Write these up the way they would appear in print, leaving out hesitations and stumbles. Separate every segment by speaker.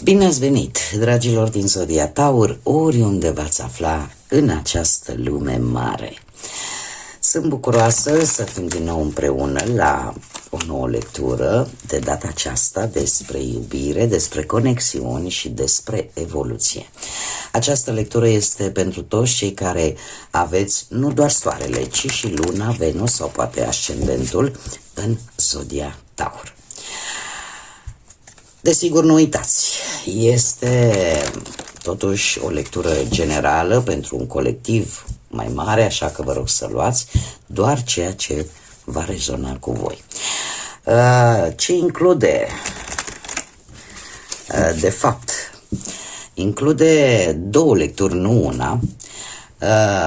Speaker 1: Bine ați venit, dragilor din Zodia Taur, oriunde v-ați afla în această lume mare. Sunt bucuroasă să fim din nou împreună la o nouă lectură, de data aceasta despre iubire, despre conexiuni și despre evoluție. Această lectură este pentru toți cei care aveți nu doar soarele, ci și luna, Venus sau poate ascendentul în Zodia Taur. Desigur, nu uitați, este totuși o lectură generală pentru un colectiv mai mare, așa că vă rog să luați doar ceea ce va rezona cu voi. Ce include? De fapt, include două lecturi, nu una.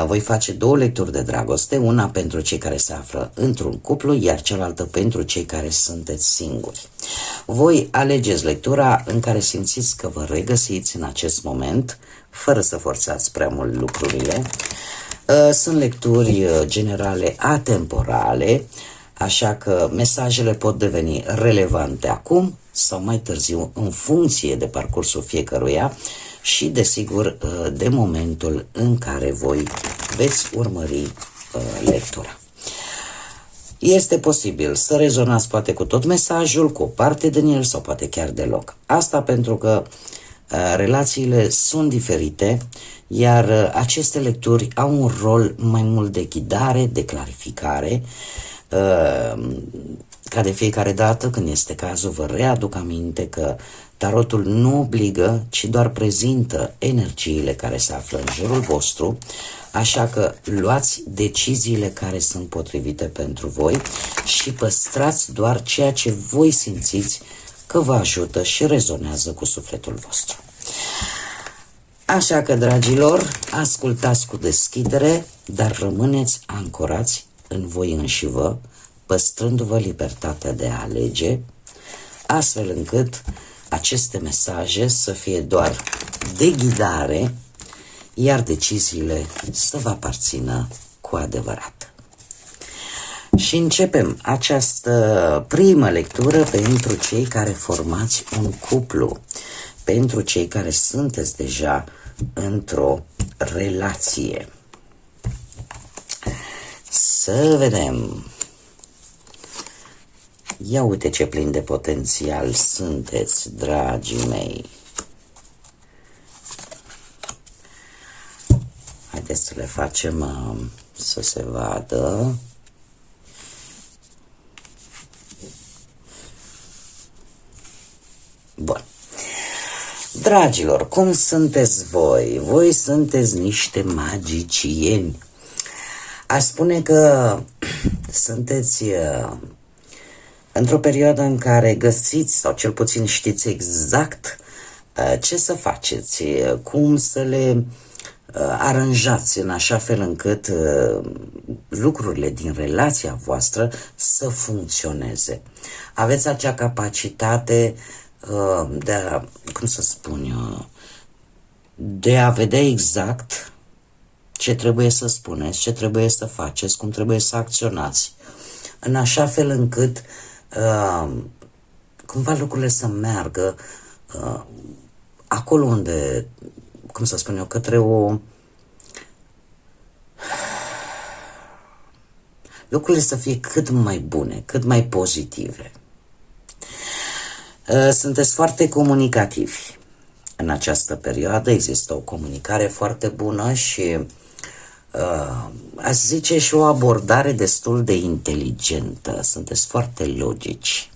Speaker 1: Voi face două lecturi de dragoste, una pentru cei care se află într-un cuplu, iar cealaltă pentru cei care sunteți singuri. Voi alegeți lectura în care simțiți că vă regăsiți în acest moment, fără să forțați prea mult lucrurile. Sunt lecturi generale atemporale, așa că mesajele pot deveni relevante acum sau mai târziu, în funcție de parcursul fiecăruia și, desigur, de momentul în care voi veți urmări lectura. Este posibil să rezonați poate cu tot mesajul, cu o parte din el sau poate chiar deloc. Asta pentru că relațiile sunt diferite, iar aceste lecturi au un rol mai mult de ghidare, de clarificare. Ca de fiecare dată când este cazul, vă readuc aminte că tarotul nu obligă, ci doar prezintă energiile care se află în jurul vostru, așa că luați deciziile care sunt potrivite pentru voi și păstrați doar ceea ce voi simțiți că vă ajută și rezonează cu sufletul vostru. Așa că, dragilor, ascultați cu deschidere, dar rămâneți ancorați în voi înșivă, păstrându-vă libertatea de a alege, astfel încât aceste mesaje să fie doar de ghidare, iar deciziile să vă aparțină cu adevărat. Și începem această primă lectură pentru cei care formați un cuplu, pentru cei care sunteți deja într-o relație. Să vedem. Ia uite ce plin de potențial sunteți, dragii mei. Haideți să le facem să se vadă. Bun. Dragilor, cum sunteți voi? Voi sunteți niște magicieni. Aș spune că sunteți într-o perioadă în care găsiți, sau cel puțin știți exact ce să faceți, cum să le aranjați în așa fel încât lucrurile din relația voastră să funcționeze. Aveți acea capacitate de a, cum să spun eu, de a vedea exact ce trebuie să spuneți, ce trebuie să faceți, cum trebuie să acționați, în așa fel încât cumva lucrurile să meargă acolo unde, cum să spun eu, către o... lucrurile să fie cât mai bune, cât mai pozitive. Sunteți foarte comunicativi. În această perioadă există o comunicare foarte bună și aș zice și o abordare destul de inteligentă. Sunteți foarte logici.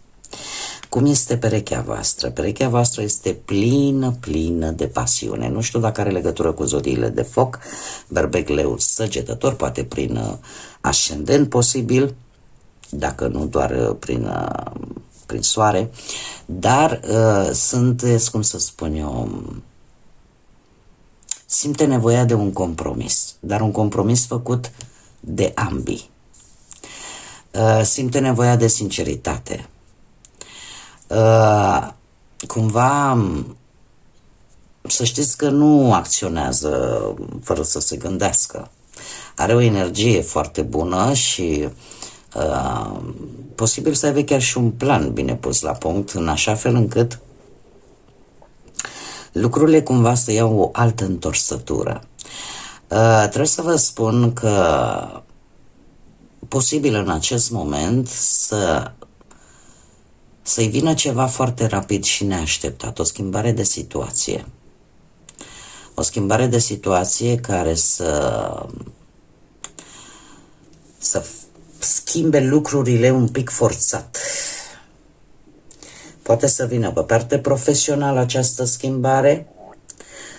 Speaker 1: Cum este perechea voastră? Perechea voastră este plină de pasiune. Nu știu dacă are legătură cu zodiile de foc, Berbec, Leu, Săgetător, poate prin ascendent posibil, dacă nu doar prin soare, dar sunteți, cum să spun eu, simte nevoia de un compromis, dar un compromis făcut de ambii. Simte nevoia de sinceritate. Cumva, să știți că nu acționează fără să se gândească. Are o energie foarte bună și posibil să aibă chiar și un plan bine pus la punct, în așa fel încât lucrurile cumva să iau o altă întorsătură. Trebuie să vă spun că posibil în acest moment să-i vină ceva foarte rapid și neașteptat, o schimbare de situație. O schimbare de situație care să schimbe lucrurile un pic forțat. Poate să vină pe parte profesională această schimbare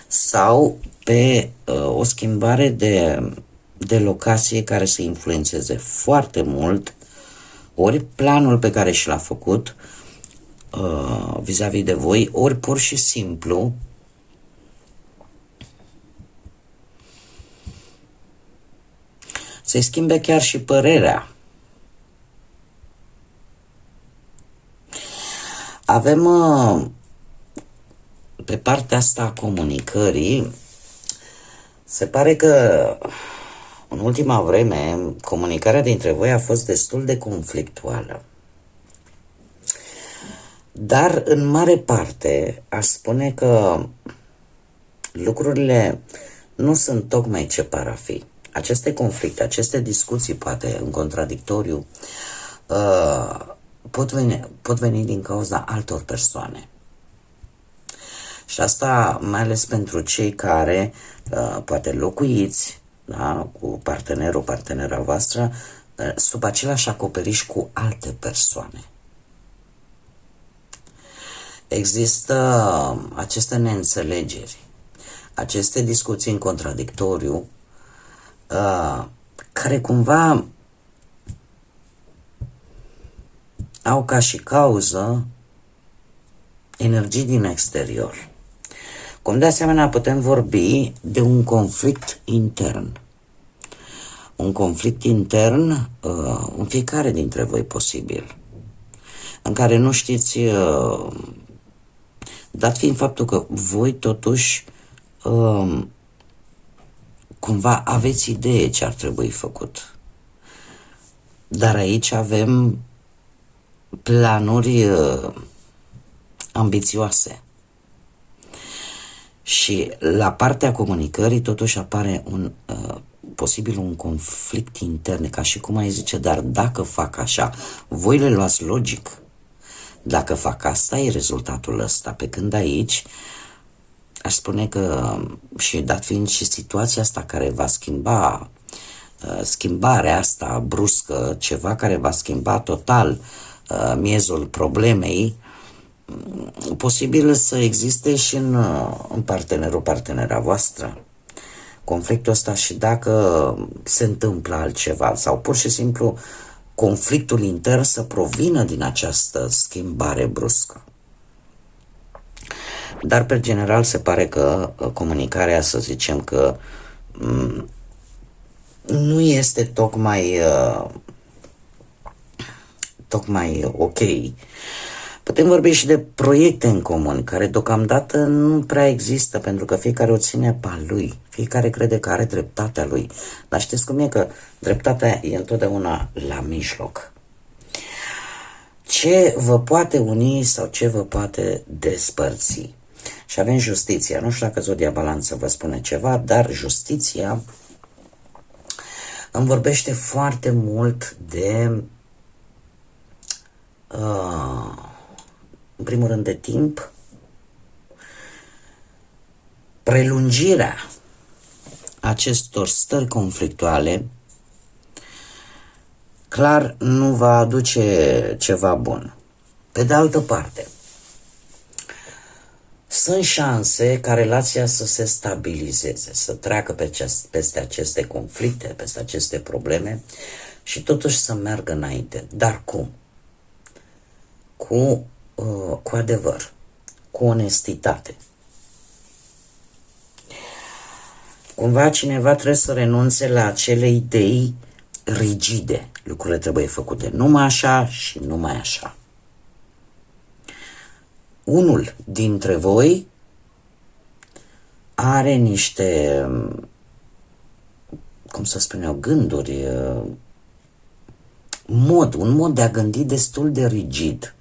Speaker 1: sau pe o schimbare de locație care să influențeze foarte mult ori planul pe care și l-a făcut vis-a-vis de voi, ori pur și simplu să-i schimbe chiar și părerea. Avem pe partea asta a comunicării, se pare că în ultima vreme comunicarea dintre voi a fost destul de conflictuală. Dar în mare parte aș spune că lucrurile nu sunt tocmai ce par a fi. Aceste conflicte, aceste discuții, poate în contradictoriu, pot veni din cauza altor persoane. Și asta mai ales pentru cei care poate locuiți, da, cu partenerul, partenera voastră, sub același acoperiș cu alte persoane. Există aceste neînțelegeri, aceste discuții în contradictoriu, care cumva au ca și cauză energii din exterior. Cum de asemenea putem vorbi de un conflict intern. Un conflict intern în fiecare dintre voi posibil, în care nu știți, dat fiind faptul că voi totuși cumva aveți idee ce ar trebui făcut. Dar aici avem planuri ambițioase. Și la partea comunicării totuși apare posibil un conflict intern, ca și cum ai zice, dar dacă fac așa, voi le luați logic. Dacă fac asta, e rezultatul ăsta. Pe când aici, aș spune că, și dat fiind și situația asta care va schimba, schimbarea asta bruscă, ceva care va schimba total miezul problemei, posibil să existe și în partenerul, partenera voastră conflictul ăsta, și dacă se întâmplă altceva sau pur și simplu conflictul intern să provină din această schimbare bruscă. Dar pe general se pare că comunicarea, să zicem că nu este tocmai ok. Putem vorbi și de proiecte în comun, care deocamdată nu prea există, pentru că fiecare o ține pe a lui. Fiecare crede că are dreptatea lui. Dar știți cum e, că dreptatea e întotdeauna la mijloc. Ce vă poate uni sau ce vă poate despărți? Și avem justiția. Nu știu dacă Zodia Balanță vă spune ceva, dar justiția îmi vorbește foarte mult de în primul rând de timp, prelungirea acestor stări conflictuale clar nu va aduce ceva bun. Pe de altă parte, sunt șanse ca relația să se stabilizeze, să treacă peste aceste conflicte, peste aceste probleme și totuși să meargă înainte. Dar cum? Cu adevăr, cu onestitate. Cumva cineva trebuie să renunțe la acele idei rigide. Lucrurile trebuie făcute numai așa și numai așa. Unul dintre voi are niște, cum să spun eu, gânduri, un mod de a gândi destul de rigid.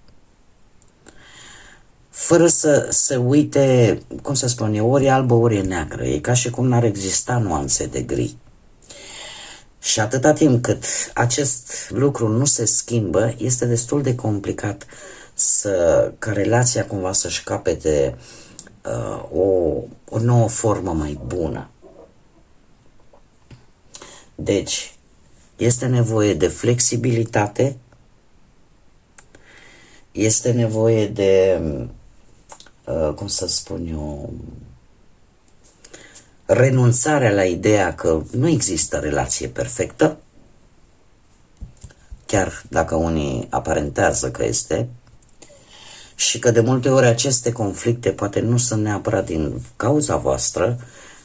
Speaker 1: fără să se uite, cum să spun eu, ori e albă, ori e neagră. E ca și cum n-ar exista nuanțe de gri. Și atâta timp cât acest lucru nu se schimbă, este destul de complicat ca relația cumva să-și capete o nouă formă mai bună. Deci, este nevoie de flexibilitate, este nevoie de, cum să spun eu, renunțarea la ideea că nu există relație perfectă, chiar dacă unii aparentează că este, și că de multe ori aceste conflicte poate nu sunt neapărat din cauza voastră,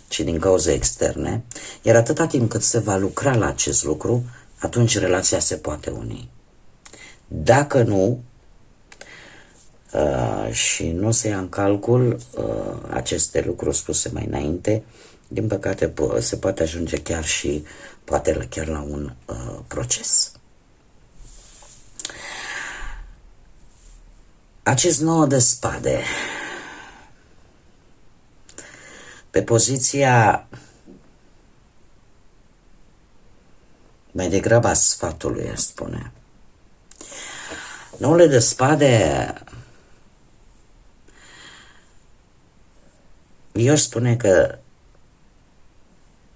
Speaker 1: ci din cauze externe, iar atâta timp cât se va lucra la acest lucru, atunci relația se poate uni. Dacă nu, și nu se ia în calcul aceste lucruri spuse mai înainte, din păcate se poate ajunge poate chiar la un proces. Acest 9 de spade, pe poziția mai degrabă a sfatului, aș spune. 9 de spade, eu aș spune că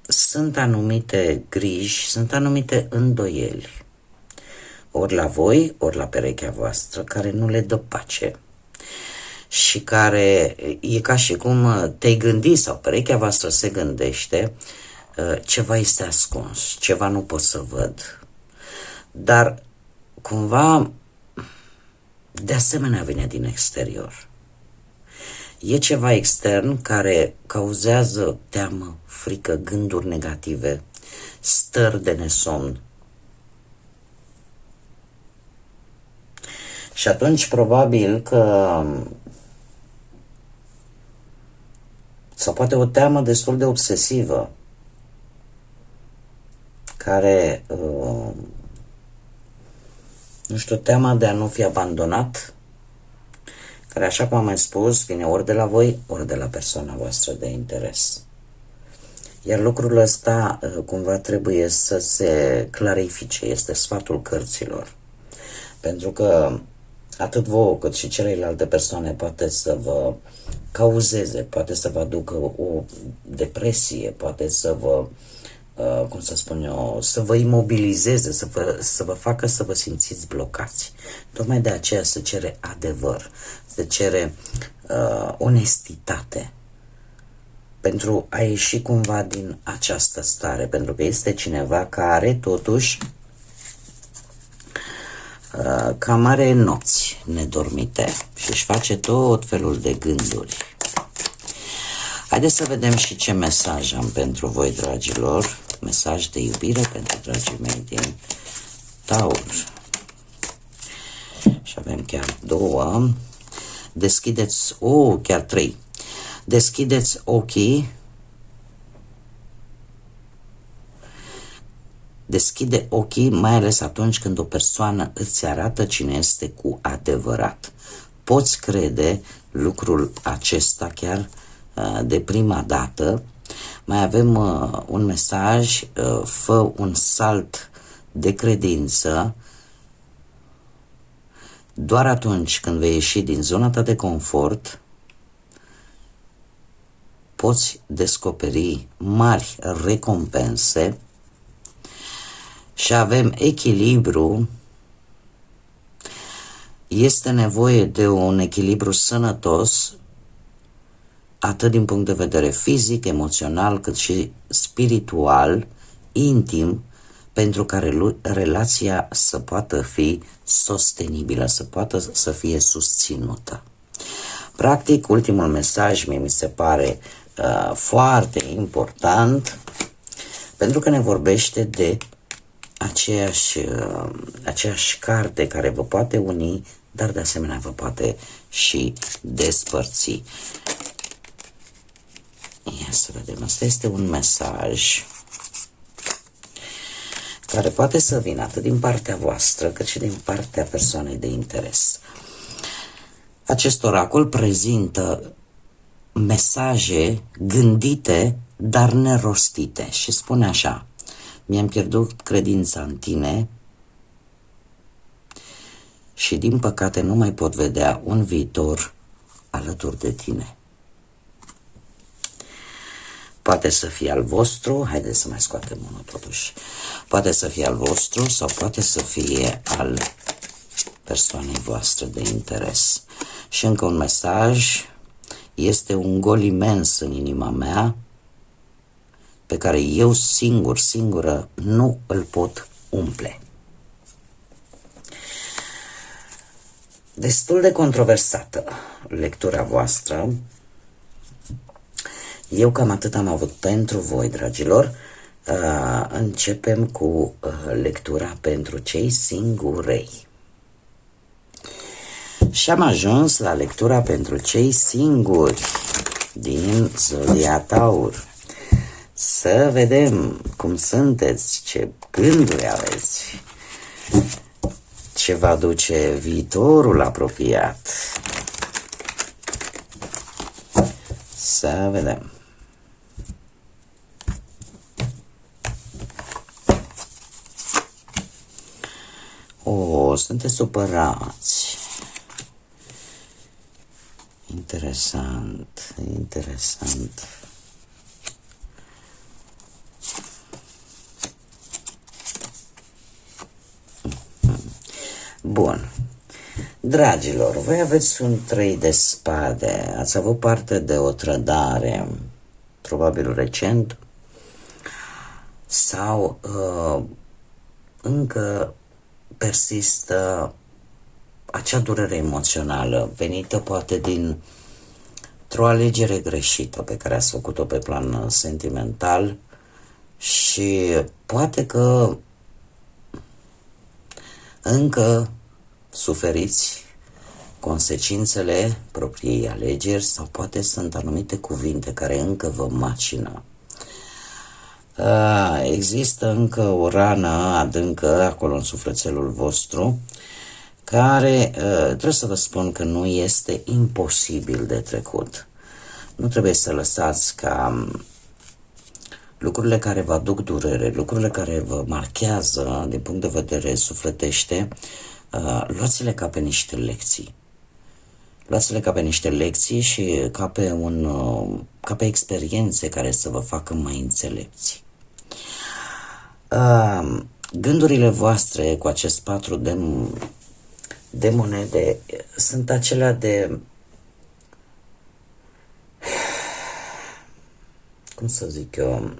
Speaker 1: sunt anumite griji, sunt anumite îndoieli, ori la voi, ori la perechea voastră, care nu le dă pace și care e ca și cum te-ai gândi sau perechea voastră se gândește, ceva este ascuns, ceva nu pot să văd, dar cumva de asemenea vine din exterior. E ceva extern care cauzează teamă, frică, gânduri negative, stări de nesomn. Și atunci probabil că, sau poate o teamă destul de obsesivă, care, nu știu, teama de a nu fi abandonat, care, așa cum am mai spus, vine ori de la voi, ori de la persoana voastră de interes. Iar lucrul ăsta cumva trebuie să se clarifice, este sfatul cărților. Pentru că atât vouă cât și celelalte persoane poate să vă cauzeze, poate să vă aducă o depresie, poate să vă, cum să spun eu, să vă imobilizeze, să vă facă să vă simțiți blocați. Tocmai de aceea se cere adevăr, se cere onestitate pentru a ieși cumva din această stare, pentru că este cineva care totuși cam are nopți nedormite și își face tot felul de gânduri. Haideți să vedem și ce mesaj am pentru voi, dragilor. Mesaj de iubire pentru dragii mei din Taur. Și avem chiar două. Deschideți, chiar trei. Deschideți ochii. Deschide ochii, mai ales atunci când o persoană îți arată cine este cu adevărat. Poți crede lucrul acesta chiar de prima dată. Mai avem un mesaj, fă un salt de credință. Doar atunci când vei ieși din zona ta de confort, poți descoperi mari recompense. Și avem echilibru. Este nevoie de un echilibru sănătos, atât din punct de vedere fizic, emoțional, cât și spiritual, intim, pentru ca relația să poată fi sostenibilă, să poată să fie susținută. Practic, ultimul mesaj mi se pare foarte important, pentru că ne vorbește de aceeași carte care vă poate uni, dar de asemenea vă poate și despărți. Ia să vedem, asta este un mesaj care poate să vină atât din partea voastră cât și din partea persoanei de interes. Acest oracol prezintă mesaje gândite, dar nerostite și spune așa: mi-am pierdut credința în tine și din păcate nu mai pot vedea un viitor alături de tine. Poate să fie al vostru, haideți să mai scoatem unul totuși, poate să fie al vostru sau poate să fie al persoanei voastre de interes. Și încă un mesaj: este un gol imens în inima mea pe care eu singură nu îl pot umple. Destul de controversată lectura voastră. Eu cam atât am avut pentru voi, dragilor. Începem cu lectura pentru cei singurei. Și am ajuns la lectura pentru cei singuri din Zodia Taur. Să vedem cum sunteți, ce gânduri aveți, ce va duce viitorul apropiat. Să vedem. Sunteți supărați. Interesant, interesant. Bun. Dragilor, voi aveți un 3 de spade. Ați avut parte de o trădare, probabil recent, sau încă persistă acea durere emoțională venită poate dintr-o alegere greșită pe care ați făcut-o pe plan sentimental și poate că încă suferiți consecințele propriei alegeri sau poate sunt anumite cuvinte care încă vă macină. Există încă o rană adâncă acolo în sufletelul vostru care, trebuie să vă spun că nu este imposibil de trecut. Nu trebuie să lăsați ca lucrurile care vă aduc durere, lucrurile care vă marchează din punct de vedere sufletește, luați-le ca pe niște lecții. Luați-le ca pe niște lecții și ca pe experiențe care să vă facă mai înțelepți. Gândurile voastre cu acest 4 de monede sunt acelea de, cum să zic eu,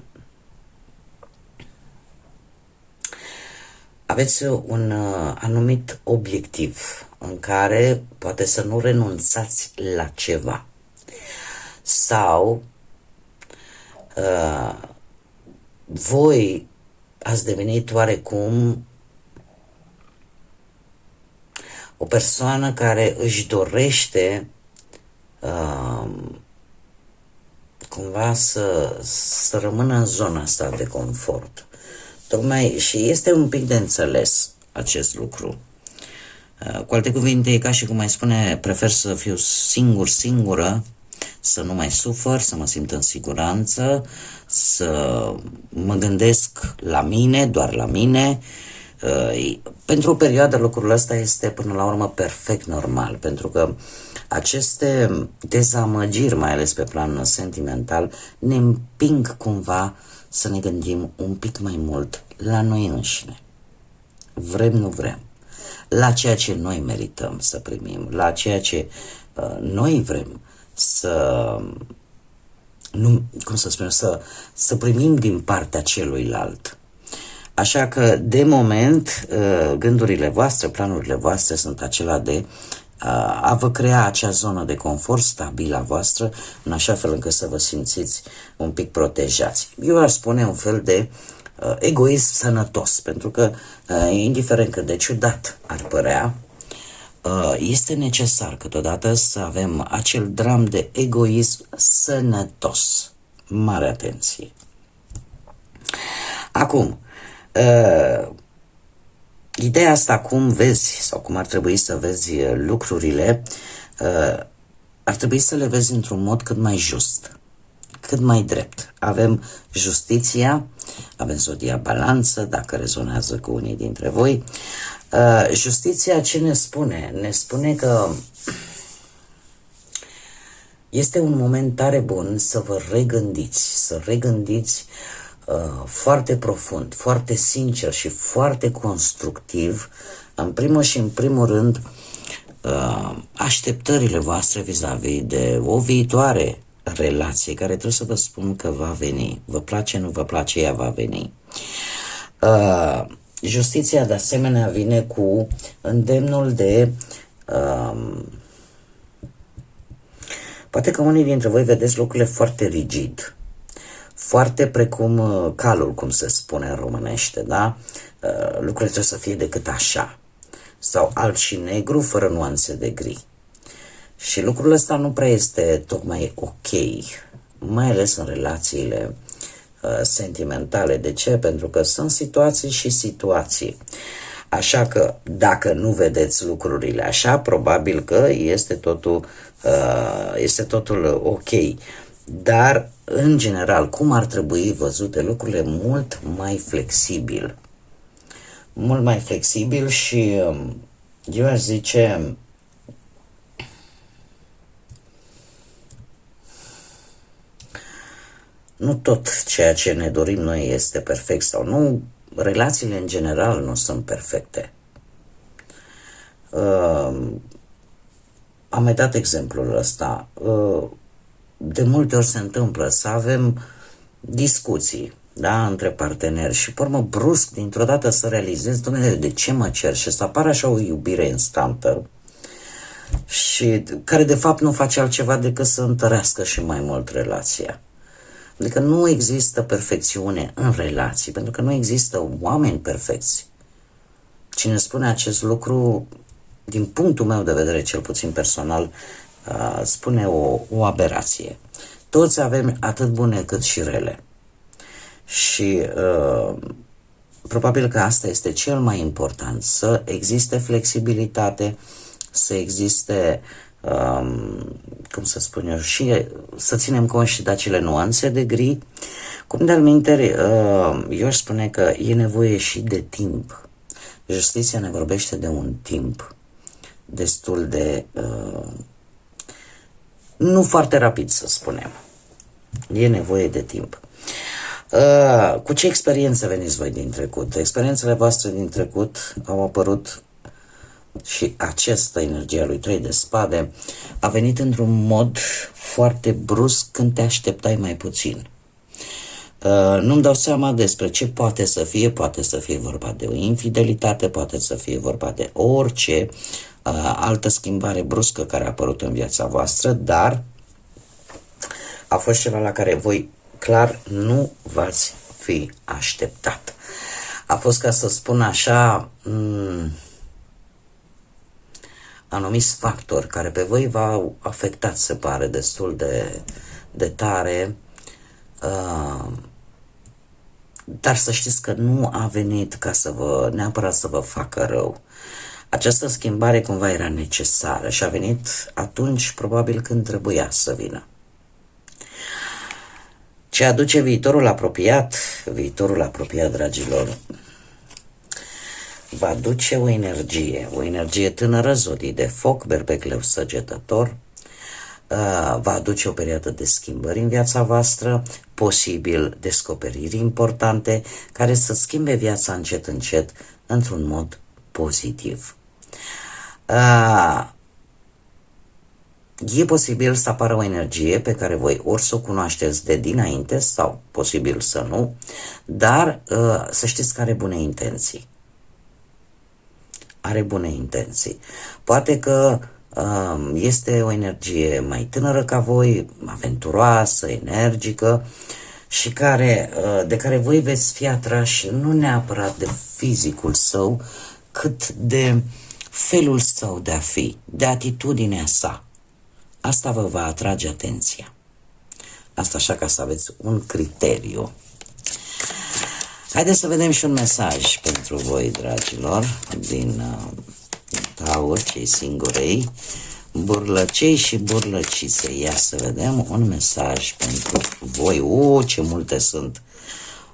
Speaker 1: aveți un anumit obiectiv în care poate să nu renunțați la ceva sau voi ați devenit oarecum o persoană care își dorește cumva să rămână în zona asta de confort. Tocmai și este un pic de înțeles acest lucru. Cu alte cuvinte, e ca și cum mai spune, prefer să fiu singură, să nu mai sufăr, să mă simt în siguranță, să mă gândesc la mine, doar la mine. Pentru o perioadă lucrul ăsta este până la urmă perfect normal, pentru că aceste dezamăgiri, mai ales pe plan sentimental, ne împing cumva să ne gândim un pic mai mult la noi înșine. Vrem, nu vrem. La ceea ce noi merităm să primim, la ceea ce noi vrem să primim din partea celuilalt. Așa că, de moment, gândurile voastre, planurile voastre sunt acelea de a vă crea acea zonă de confort stabilă a voastră, în așa fel încât să vă simțiți un pic protejați. Eu aș spune un fel de egoism sănătos, pentru că, indiferent cât de ciudat ar părea, este necesar câteodată să avem acel dram de egoism sănătos. Mare atenție! Acum, ideea asta cum vezi sau cum ar trebui să vezi lucrurile ar trebui să le vezi într-un mod cât mai just, cât mai drept. Avem justiția, avem zodia balanță, dacă rezonează cu unii dintre voi. Justiția ce ne spune? Ne spune că este un moment tare bun să vă regândiți, foarte profund, foarte sincer și foarte constructiv, în primul și în primul rând, așteptările voastre vis-a-vis de o viitoare relație care trebuie să vă spun că va veni. Vă place, nu vă place, ea va veni. Justiția de asemenea vine cu îndemnul de poate că unii dintre voi vedeți lucrurile foarte rigid, foarte precum calul, cum se spune în românește, da? Lucrurile trebuie să fie decât așa, sau alb și negru, fără nuanțe de gri. Și lucrul ăsta nu prea este tocmai ok, mai ales în relațiile sentimentale. De ce? Pentru că sunt situații și situații. Așa că dacă nu vedeți lucrurile așa, probabil că este totul ok. Dar, în general, cum ar trebui văzute lucrurile? Mult mai flexibil. Mult mai flexibil și eu aș zice nu tot ceea ce ne dorim noi este perfect sau nu. Relațiile în general nu sunt perfecte. Am mai dat exemplul ăsta. De multe ori se întâmplă să avem discuții, da, între parteneri și pe urmă brusc, dintr-o dată să realizezi, Dumnezeu, de ce mă cer? Și să apară așa o iubire instantă și care de fapt nu face altceva decât să întărească și mai mult relația. Adică nu există perfecțiune în relații, pentru că nu există oameni perfecți. Cine spune acest lucru, din punctul meu de vedere, cel puțin personal, spune o aberație. Toți avem atât bune cât și rele. Și probabil că asta este cel mai important, să existe flexibilitate, să existe cum să spun eu, și să ținem cont și de acele nuanțe de gri, cum de-al minteri, eu aș spune că e nevoie și de timp. Justiția ne vorbește de un timp destul de nu foarte rapid, să spunem. E nevoie de timp. Cu ce experiențe veniți voi din trecut? Experiențele voastre din trecut au apărut și această energie a lui 3 de spade a venit într-un mod foarte brusc când te așteptai mai puțin. Nu-mi dau seama despre ce poate să fie vorba de o infidelitate, poate să fie vorba de orice altă schimbare bruscă care a apărut în viața voastră, dar a fost ceva la care voi clar nu v-ați fi așteptat. A fost, ca să spun așa, anumiți factori care pe voi v-au afectat, se pare, destul de tare, dar să știți că nu a venit ca neapărat să vă facă rău. Această schimbare cumva era necesară și a venit atunci, probabil, când trebuia să vină. Ce aduce viitorul apropiat, dragilor, va aduce o energie tânără, zodii de foc, berbec, leu, săgetător, va aduce o perioadă de schimbări în viața voastră, posibil descoperiri importante, care să schimbe viața încet, încet, într-un mod pozitiv. E posibil să apară o energie pe care voi ori să o cunoașteți de dinainte sau posibil să nu, dar să știți că are bune intenții. Are bune intenții. Poate că este o energie mai tânără ca voi, aventuroasă, energică și de care voi veți fi atrași nu neapărat de fizicul său, cât de felul său de a fi, de atitudinea sa. Asta vă va atrage atenția. Asta așa ca să aveți un criteriu. Haideți să vedem și un mesaj pentru voi, dragilor, din Taur, cei singurei. burlăcei și burlăcițe. Ia să vedem un mesaj pentru voi. Ce multe sunt!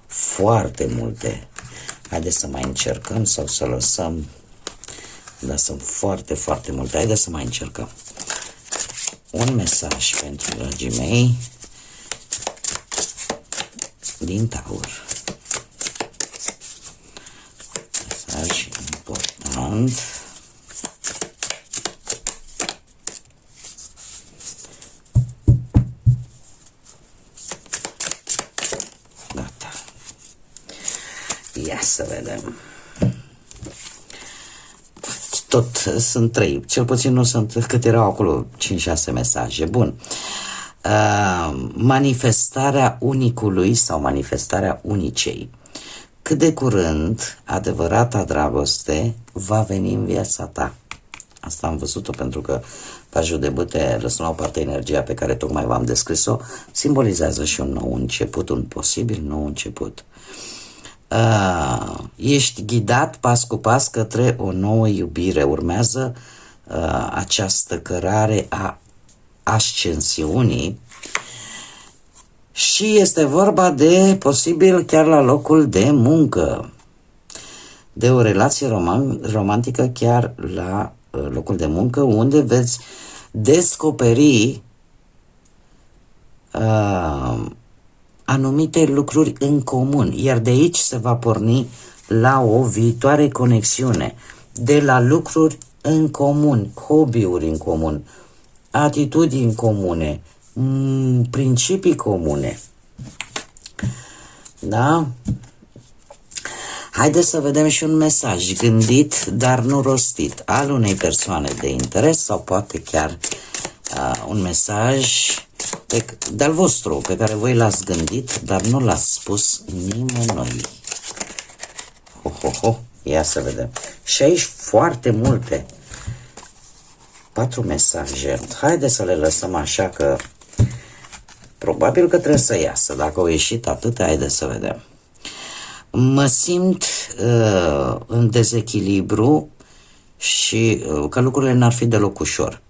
Speaker 1: Foarte multe. Haideți să mai încercăm sau să lăsăm. Dar sunt foarte, foarte multe. Haideți să mai încercăm. Un mesaj pentru dragii mei din Taur. Mesaj important. Gata. Ia să vedem. Tot sunt 3, cel puțin nu sunt cât erau acolo 5-6 mesaje. Bun. Manifestarea unicului sau manifestarea unicei. Cât de curând adevărata dragoste va veni în viața ta. Asta am văzut-o pentru că pajul de bâte, lăsând la o parte energia pe care tocmai v-am descris-o, simbolizează și un nou început, un posibil nou început. Ești ghidat pas cu pas către o nouă iubire. Urmează această cărare a ascensiunii și este vorba de posibil chiar la locul de muncă, de o relație romantică chiar la locul de muncă, unde veți descoperi anumite lucruri în comun, iar de aici se va porni la o viitoare conexiune, de la lucruri în comun, hobby-uri în comun, atitudini comune, principii comune. Da? Haideți să vedem și un mesaj gândit, dar nu rostit, al unei persoane de interes sau poate chiar un mesaj de-al vostru, pe care voi l-ați gândit, dar nu l-ați spus nimănui. Ia să vedem. Și aici foarte multe. 4 mesaje. Haideți să le lăsăm așa că probabil că trebuie să iasă. Dacă au ieșit atâtea, haideți să vedem. Mă simt în dezechilibru și că lucrurile n-ar fi deloc ușor.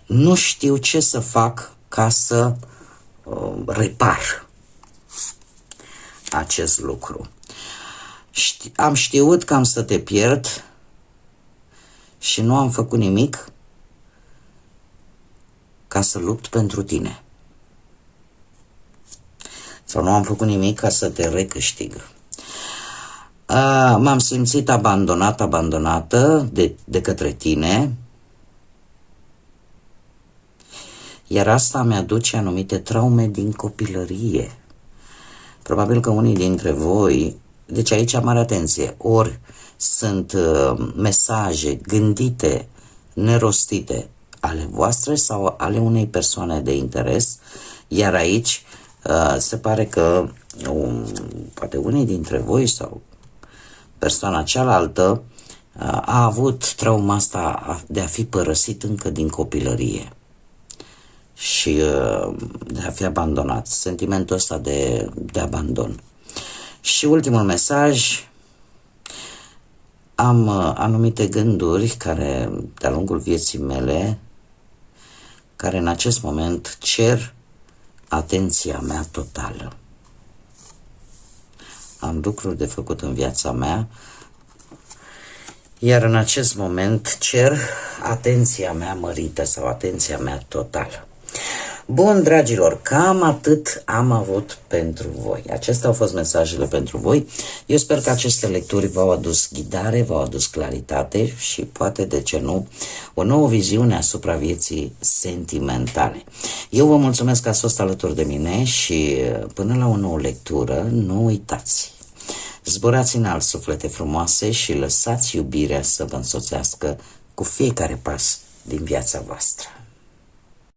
Speaker 1: Nu știu ce să fac ca să repar acest lucru. Am știut că am să te pierd și nu am făcut nimic ca să lupt pentru tine. Sau nu am făcut nimic ca să te recâștig. M-am simțit abandonată de către tine, iar asta mi-aduce anumite traume din copilărie. Probabil că unii dintre voi, deci aici mare atenție, ori sunt mesaje gândite, nerostite ale voastre sau ale unei persoane de interes, iar aici se pare că poate unii dintre voi sau persoana cealaltă a avut trauma asta de a fi părăsit încă din copilărie și de a fi abandonat, sentimentul ăsta de abandon. Și ultimul mesaj, am anumite gânduri care de-a lungul vieții mele, care în acest moment cer atenția mea totală. Am lucruri de făcut în viața mea, iar în acest moment cer atenția mea mărită sau atenția mea totală. Bun, dragilor, cam atât am avut pentru voi. Acestea au fost mesajele pentru voi. Eu sper că aceste lecturi v-au adus ghidare, v-au adus claritate și poate, de ce nu, o nouă viziune asupra vieții sentimentale. Eu vă mulțumesc că ați fost alături de mine și până la o nouă lectură, nu uitați. Zburați în alt, suflete frumoase, și lăsați iubirea să vă însoțească cu fiecare pas din viața voastră.